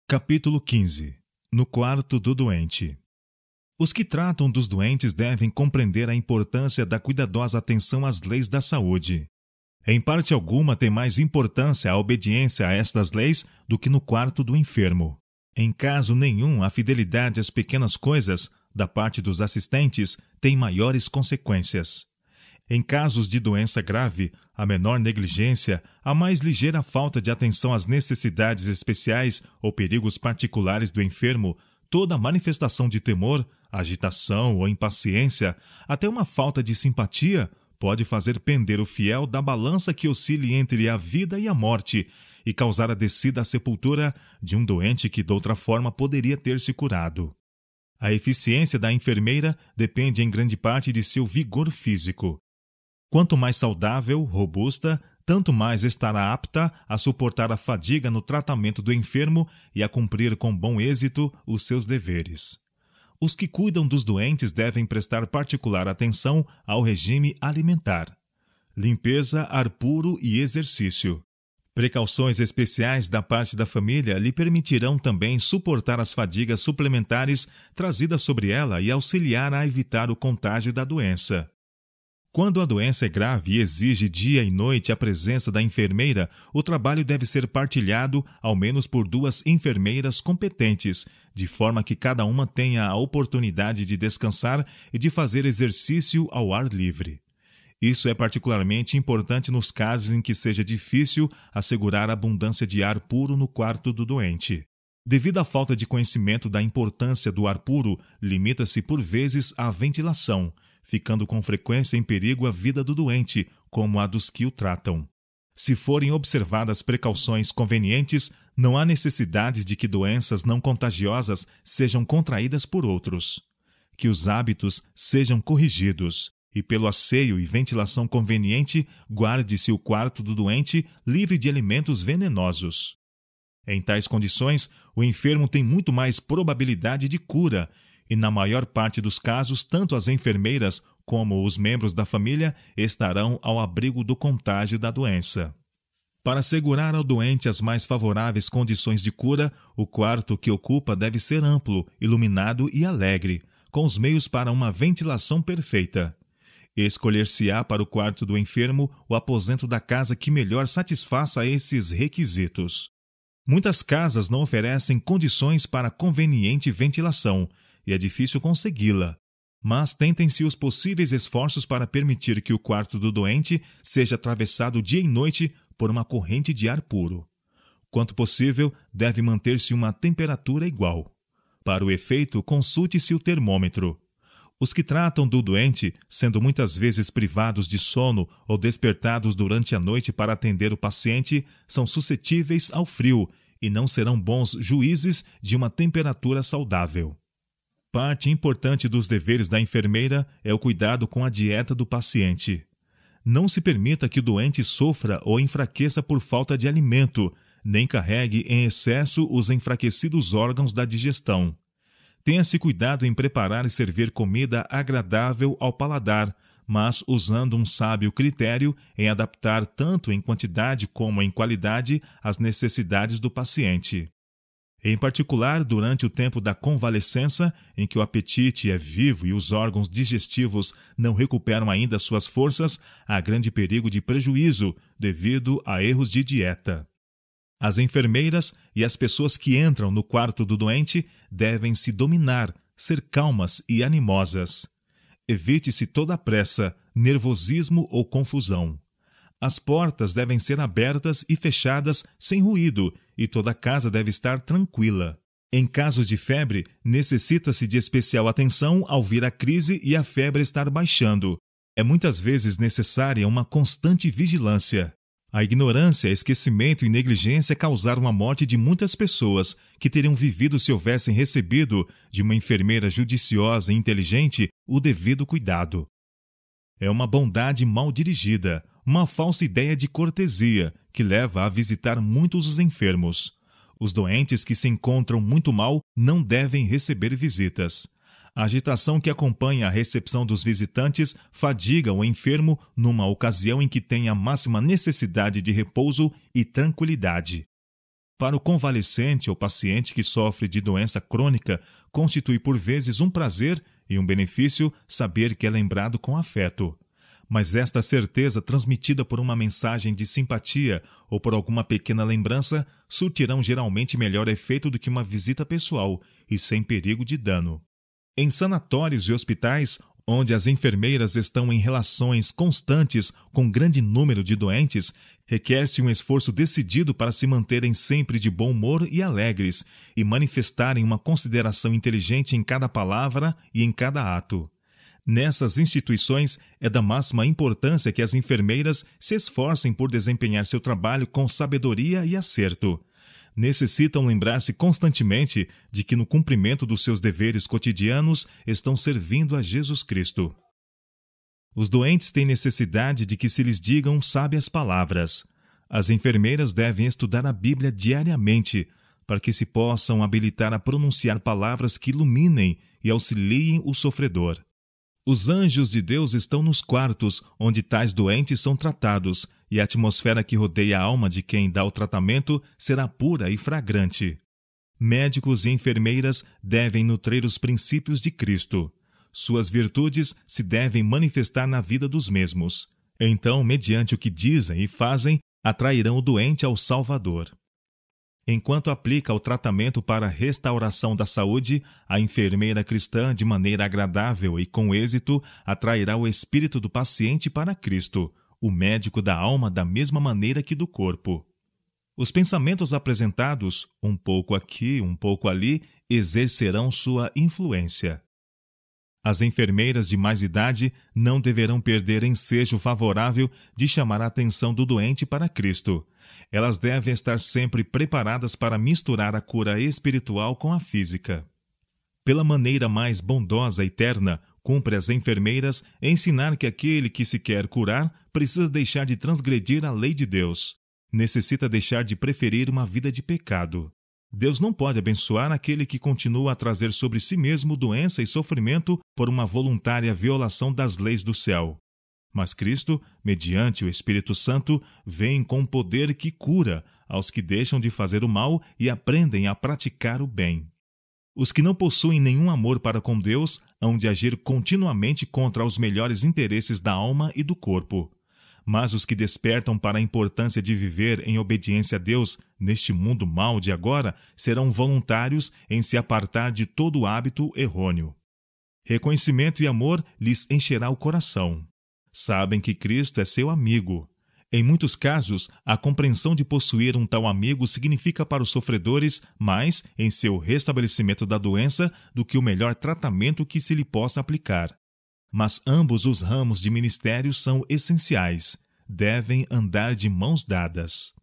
Capítulo 15. No quarto do doente. Os que tratam dos doentes devem compreender a importância da cuidadosa atenção às leis da saúde. Em parte alguma tem mais importância a obediência a estas leis do que no quarto do enfermo. Em caso nenhum, a fidelidade às pequenas coisas, da parte dos assistentes, tem maiores consequências. Em casos de doença grave, a menor negligência, a mais ligeira falta de atenção às necessidades especiais ou perigos particulares do enfermo, toda manifestação de temor, agitação ou impaciência, até uma falta de simpatia, pode fazer pender o fiel da balança que oscile entre a vida e a morte e causar a descida à sepultura de um doente que, de outra forma, poderia ter se curado. A eficiência da enfermeira depende em grande parte de seu vigor físico. Quanto mais saudável, robusta, tanto mais estará apta a suportar a fadiga no tratamento do enfermo e a cumprir com bom êxito os seus deveres. Os que cuidam dos doentes devem prestar particular atenção ao regime alimentar, limpeza, ar puro e exercício. Precauções especiais da parte da família lhe permitirão também suportar as fadigas suplementares trazidas sobre ela e auxiliar a evitar o contágio da doença. Quando a doença é grave e exige dia e noite a presença da enfermeira, o trabalho deve ser partilhado ao menos por 2 enfermeiras competentes, de forma que cada uma tenha a oportunidade de descansar e de fazer exercício ao ar livre. Isso é particularmente importante nos casos em que seja difícil assegurar a abundância de ar puro no quarto do doente. Devido à falta de conhecimento da importância do ar puro, limita-se por vezes à ventilação, ficando com frequência em perigo a vida do doente, como a dos que o tratam. Se forem observadas precauções convenientes, não há necessidade de que doenças não contagiosas sejam contraídas por outros. Que os hábitos sejam corrigidos, e pelo asseio e ventilação conveniente, guarde-se o quarto do doente livre de alimentos venenosos. Em tais condições, o enfermo tem muito mais probabilidade de cura, e na maior parte dos casos, tanto as enfermeiras como os membros da família estarão ao abrigo do contágio da doença. Para assegurar ao doente as mais favoráveis condições de cura, o quarto que ocupa deve ser amplo, iluminado e alegre, com os meios para uma ventilação perfeita. Escolher-se-á para o quarto do enfermo o aposento da casa que melhor satisfaça esses requisitos. Muitas casas não oferecem condições para conveniente ventilação, e é difícil consegui-la, mas tentem-se os possíveis esforços para permitir que o quarto do doente seja atravessado dia e noite por uma corrente de ar puro. Quanto possível, deve manter-se uma temperatura igual. Para o efeito, consulte-se o termômetro. Os que tratam do doente, sendo muitas vezes privados de sono ou despertados durante a noite para atender o paciente, são suscetíveis ao frio e não serão bons juízes de uma temperatura saudável. Parte importante dos deveres da enfermeira é o cuidado com a dieta do paciente. Não se permita que o doente sofra ou enfraqueça por falta de alimento, nem carregue em excesso os enfraquecidos órgãos da digestão. Tenha-se cuidado em preparar e servir comida agradável ao paladar, mas usando um sábio critério em adaptar tanto em quantidade como em qualidade as necessidades do paciente. Em particular, durante o tempo da convalescença, em que o apetite é vivo e os órgãos digestivos não recuperam ainda suas forças, há grande perigo de prejuízo devido a erros de dieta. As enfermeiras e as pessoas que entram no quarto do doente devem se dominar, ser calmas e animosas. Evite-se toda pressa, nervosismo ou confusão. As portas devem ser abertas e fechadas sem ruído e toda a casa deve estar tranquila. Em casos de febre, necessita-se de especial atenção ao vir a crise e a febre estar baixando. É muitas vezes necessária uma constante vigilância. A ignorância, esquecimento e negligência causaram a morte de muitas pessoas que teriam vivido se houvessem recebido de uma enfermeira judiciosa e inteligente o devido cuidado. É uma bondade mal dirigida, uma falsa ideia de cortesia que leva a visitar muitos os enfermos. Os doentes que se encontram muito mal não devem receber visitas. A agitação que acompanha a recepção dos visitantes fadiga o enfermo numa ocasião em que tem a máxima necessidade de repouso e tranquilidade. Para o convalescente ou paciente que sofre de doença crônica, constitui por vezes um prazer e um benefício saber que é lembrado com afeto. Mas esta certeza, transmitida por uma mensagem de simpatia ou por alguma pequena lembrança, surtirão geralmente melhor efeito do que uma visita pessoal e sem perigo de dano. Em sanatórios e hospitais, onde as enfermeiras estão em relações constantes com um grande número de doentes, requer-se um esforço decidido para se manterem sempre de bom humor e alegres e manifestarem uma consideração inteligente em cada palavra e em cada ato. Nessas instituições, é da máxima importância que as enfermeiras se esforcem por desempenhar seu trabalho com sabedoria e acerto. Necessitam lembrar-se constantemente de que no cumprimento dos seus deveres cotidianos estão servindo a Jesus Cristo. Os doentes têm necessidade de que se lhes digam sábias palavras. As enfermeiras devem estudar a Bíblia diariamente, para que se possam habilitar a pronunciar palavras que iluminem e auxiliem o sofredor. Os anjos de Deus estão nos quartos onde tais doentes são tratados, e a atmosfera que rodeia a alma de quem dá o tratamento será pura e fragrante. Médicos e enfermeiras devem nutrir os princípios de Cristo. Suas virtudes se devem manifestar na vida dos mesmos. Então, mediante o que dizem e fazem, atrairão o doente ao Salvador. Enquanto aplica o tratamento para a restauração da saúde, a enfermeira cristã, de maneira agradável e com êxito, atrairá o espírito do paciente para Cristo, o médico da alma, da mesma maneira que do corpo. Os pensamentos apresentados, um pouco aqui, um pouco ali, exercerão sua influência. As enfermeiras de mais idade não deverão perder ensejo favorável de chamar a atenção do doente para Cristo. Elas devem estar sempre preparadas para misturar a cura espiritual com a física. Pela maneira mais bondosa e terna, cumpre às enfermeiras ensinar que aquele que se quer curar precisa deixar de transgredir a lei de Deus. Necessita deixar de preferir uma vida de pecado. Deus não pode abençoar aquele que continua a trazer sobre si mesmo doença e sofrimento por uma voluntária violação das leis do céu. Mas Cristo, mediante o Espírito Santo, vem com poder que cura aos que deixam de fazer o mal e aprendem a praticar o bem. Os que não possuem nenhum amor para com Deus hão de agir continuamente contra os melhores interesses da alma e do corpo. Mas os que despertam para a importância de viver em obediência a Deus neste mundo mau de agora serão voluntários em se apartar de todo hábito errôneo. Reconhecimento e amor lhes encherá o coração. Sabem que Cristo é seu amigo. Em muitos casos, a compreensão de possuir um tal amigo significa para os sofredores mais em seu restabelecimento da doença do que o melhor tratamento que se lhe possa aplicar. Mas ambos os ramos de ministério são essenciais, devem andar de mãos dadas.